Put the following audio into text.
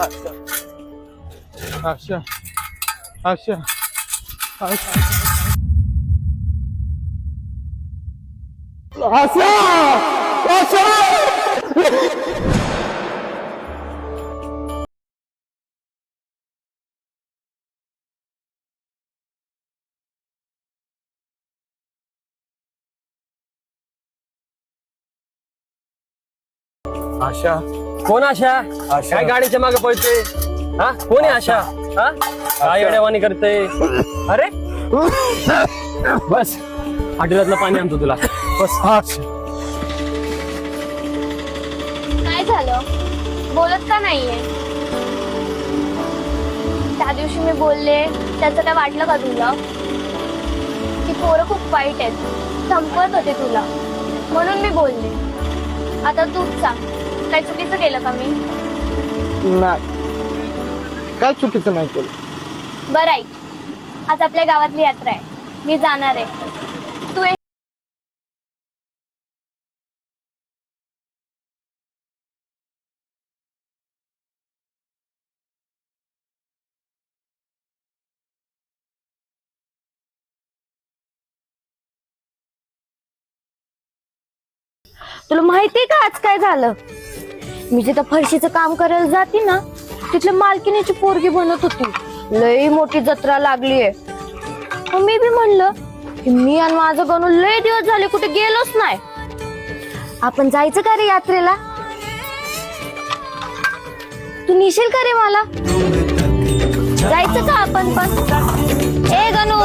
आशा आशा आशा आशा आशा आशा कोण आशा? आशा. काय गाडीच्या मागे पळते? हा कोण आहे आशा? हा काय अडवाणी करते? अरे बस हॉटेलातलं पाणी आणतो तुला. बस आशा काय झालं? बोलत का नाहीये? त्या दिवशी मी बोलले त्याचं काय वाटलं का तुला? ती पोरं खूप वाईट आहेत, धमकत होते तुला म्हणून मी बोलले. आता तूच सांग, काय चुकीचं केलं का मी? नाही, काय चुकीचं नाही केलं. बरं ऐक, आज आपल्या गावातली यात्रा आहे, मी जाणार आहे. तू तुला माहितीये का आज काय झालं? मी जिथं फरशीचं काम करायला जाते ना, तिथल्या मालकीनीची पोरगी बनत होती. लई मोठी जत्रा लागलीये. मग मी बी म्हणलं की मी आणि माझं गणू लई दिवस झाले कुठे गेलोच नाही. आपण जायचं का रे यात्रेला? तू नेशील का रे मला? जायचं का आपण पण? ए गणू